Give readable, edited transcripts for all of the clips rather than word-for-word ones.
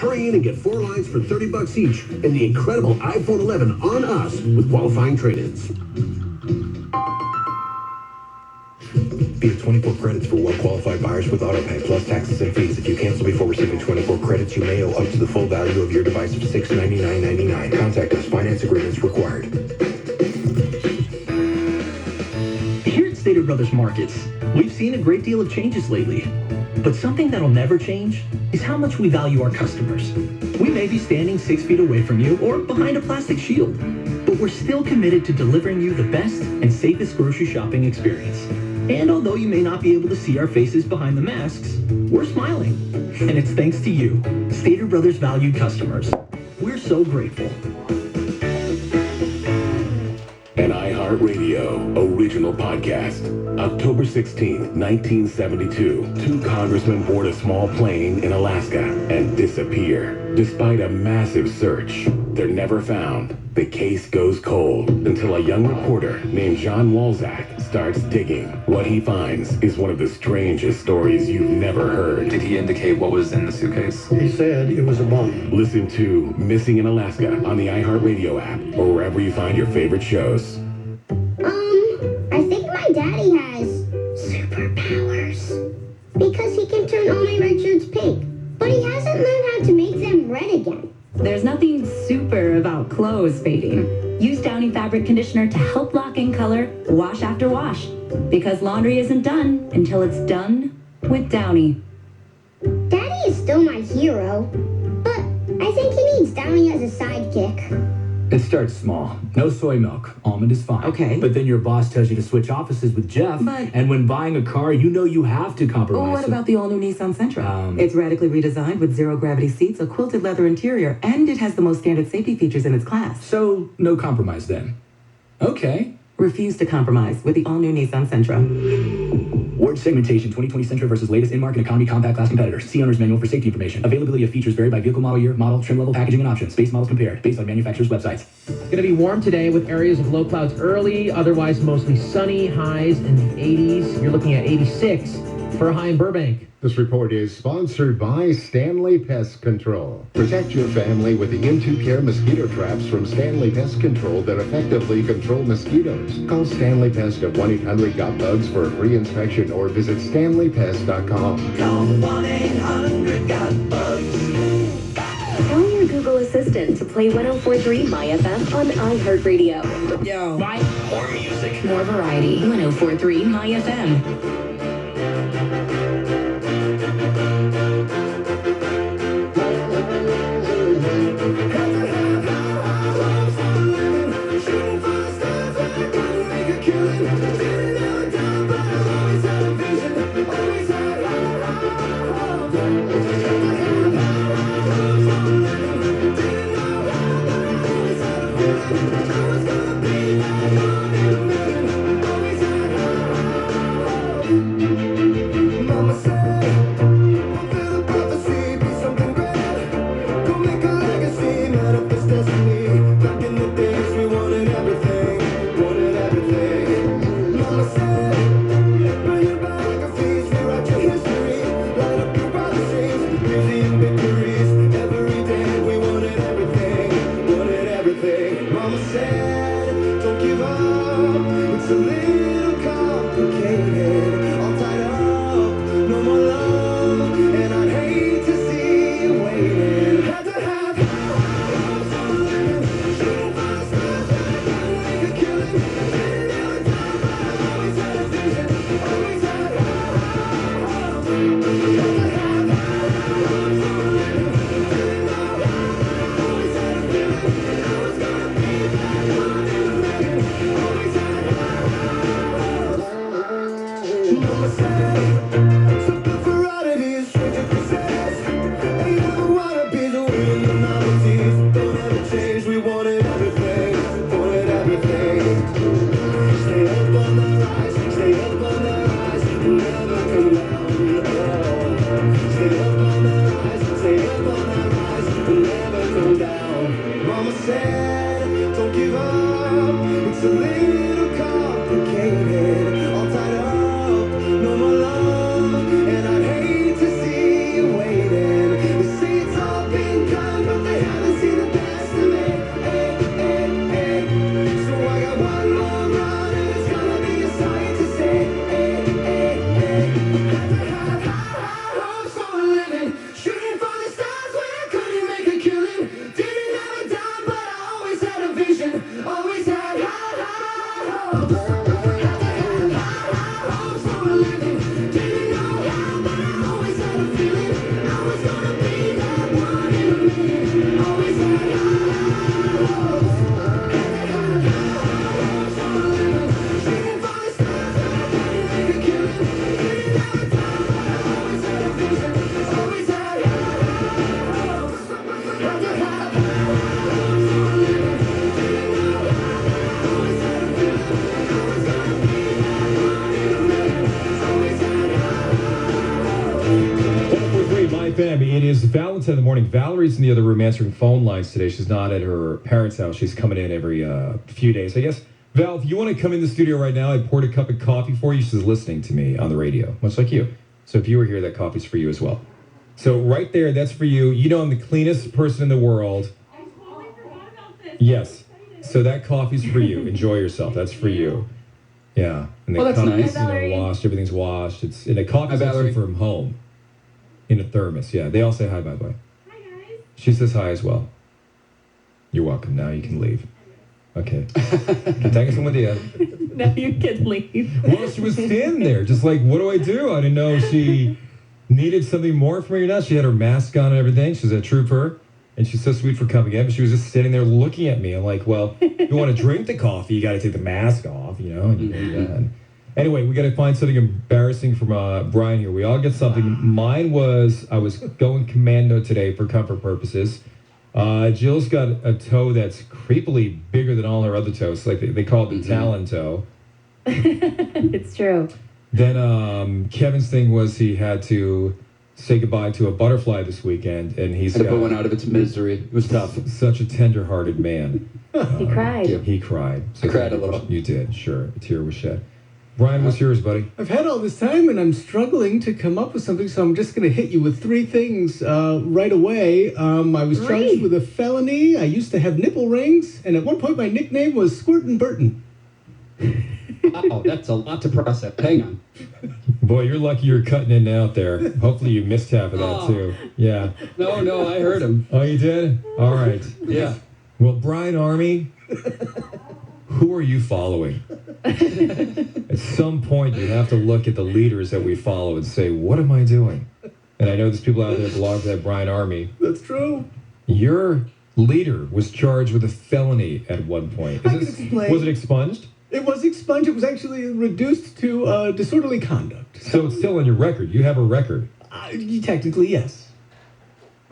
Hurry in and get 4 lines for $30 each and the incredible iPhone 11 on us with qualifying trade-ins. Via 24 credits for well-qualified buyers with AutoPay plus taxes and fees. If you cancel before receiving 24 credits, you may owe up to the full value of your device of $699.99. Contact us. Finance agreements required. Here at Stater Brothers Markets, we've seen a great deal of changes lately. But something that'll never change is how much we value our customers. We may be standing 6 feet away from you or behind a plastic shield, but we're still committed to delivering you the best and safest grocery shopping experience. And although you may not be able to see our faces behind the masks, we're smiling. And it's thanks to you, Stater Brothers valued customers. We're so grateful. An iHeartRadio original podcast. October 16th, 1972. 2 congressmen board a small plane in Alaska and disappear. Despite a massive search, they're never found. The case goes cold until a young reporter named John Walzak starts digging. What he finds is one of the strangest stories you've never heard. Did he indicate what was in the suitcase? He said it was a bomb. Listen to Missing in Alaska on the iHeartRadio app or wherever you find your favorite shows. I think my daddy has superpowers. Because he can turn all my red shirts pink. But he hasn't learned how to make them red again. There's nothing super about clothes fading. Use Downy fabric conditioner to help lock in color wash after wash. Because laundry isn't done until it's done with Downy. Daddy is still my hero. But I think he needs Downy as a sidekick. It starts small. No soy milk. Almond is fine. Okay. But then your boss tells you to switch offices with Jeff. And when buying a car, you know you have to compromise. Well, what about the all-new Nissan Sentra? It's radically redesigned with zero-gravity seats, a quilted leather interior, and it has the most standard safety features in its class. So, no compromise then. Okay. Refuse to compromise with the all-new Nissan Sentra. Ward segmentation, 2020 Sentra versus latest in-market economy compact class competitors. See owner's manual for safety information. Availability of features vary by vehicle model year, model, trim level, packaging, and options. Base models compared based on manufacturer's websites. Going to be warm today with areas of low clouds early, otherwise mostly sunny, highs in the 80s. You're looking at 86 for a high in Burbank. This report is sponsored by Stanley Pest Control. Protect your family with the Into Care mosquito traps from Stanley Pest Control that effectively control mosquitoes. Call Stanley Pest at 1-800-GOT-BUGS for a free inspection or visit stanleypest.com. Call 1-800-GOT-BUGS. Tell your Google Assistant to play 104.3 My FM on iHeartRadio. Yo. More music. More variety. 104.3 My FM. And I'd hate to see you waiting. You say it's all been 10 in the morning. Valerie's in the other room answering phone lines today. She's not at her parents' house. She's coming in every few days. I guess, Val, if you want to come in the studio right now, I poured a cup of coffee for you. She's listening to me on the radio, much like you. So if you were here, that coffee's for you as well. So right there, that's for you. You know I'm the cleanest person in the world. I totally forgot about this. Yes. So that coffee's for you. Enjoy yourself. That's for you. Yeah. And the Well, that's cup nice. is, washed. Everything's washed. It's and the coffee's Hi, actually Valerie. from home. In a thermos. Yeah. They all say hi, by the way. Hi, guys. She says hi as well. You're welcome. Now you can leave. Okay. Thank you, dear. Now you can leave. Well, she was standing there, just like, what do I do? I didn't know she needed something more from me or not. She had her mask on and everything. She's a trooper, and she's so sweet for coming in. But she was just sitting there looking at me. I'm like, well, if you want to drink the coffee, you got to take the mask off, you know. And you do that. Anyway, we got to find something embarrassing from Brian here. We all get something. Mine was I was going commando today for comfort purposes. Jill's got a toe that's creepily bigger than all her other toes. Like they call it the Talon toe. It's true. Then Kevin's thing was he had to say goodbye to a butterfly this weekend, and he's Had to got put one out of its misery. It was tough. such a tender-hearted man. He cried. He cried. I cried a little. You did, sure. A tear was shed. Brian, what's yours, buddy? I've had all this time and I'm struggling to come up with something, so I'm just going to hit you with three things right away. I was charged with a felony. I used to have nipple rings, and at one point my nickname was Squirtin' Burton. Wow, that's a lot to process. Hang on. Boy, you're lucky you're cutting in and out there. Hopefully you missed half of that, Oh. too. Yeah. No, I heard him. Oh, you did? All right. Yeah. Well, Brian Army, who are you following? At some point, you have to look at the leaders that we follow and say, what am I doing? And I know there's people out there that belong to that Brian Army. That's true. Your leader was charged with a felony at one point. I can explain. Was it expunged? It was expunged. It was actually reduced to disorderly conduct. So it's still on your record. You have a record. Technically, yes.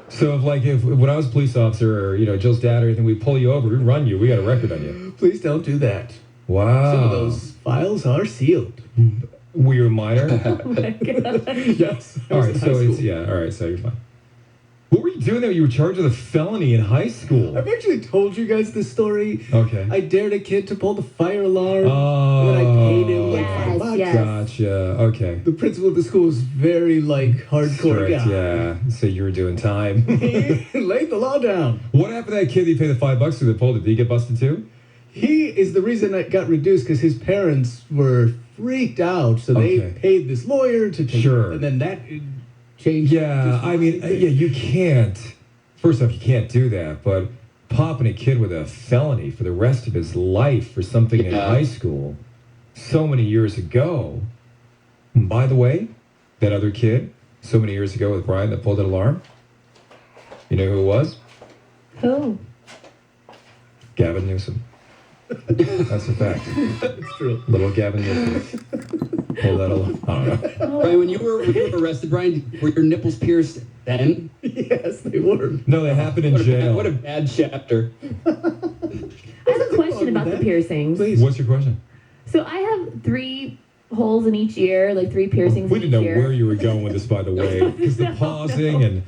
So if when I was a police officer or, Jill's dad or anything, we pull you over, we run you, we got a record on you. Please don't do that. Wow. Some of those files are sealed. Were you a minor? Oh my God. Yes. All right, so you're fine. What were you doing there? You were charged with a felony in high school. I've actually told you guys this story. Okay. I dared a kid to pull the fire alarm. Oh. And then I paid him like Yes, $5. yes. Gotcha. Okay. The principal of the school was very hardcore Strict, guy. yeah. So you were doing time. He laid the law down. What happened to that kid that you paid the $5 to that pulled it? Did he get busted too? He is the reason it got reduced because his parents were freaked out, so they Okay. paid this lawyer to take Sure. it, and then that changed. Yeah, I mean, you can't. First off, you can't do that, but popping a kid with a felony for the rest of his life for something in high school so many years ago. And by the way, that other kid so many years ago with Brian that pulled that alarm, you know who it was? Who? Gavin Newsom. That's a fact. It's true. Little Gavin Newsom. Pulled that alarm. I don't know. Brian, when you were arrested, Brian, were your nipples pierced then? Yes, they were. No, they happened in jail. What a bad chapter. I have a question about the piercings. Please. What's your question? So I have 3 holes in each ear, like 3 piercings We in didn't each know ear. where you were going with this, by the way, because the pausing and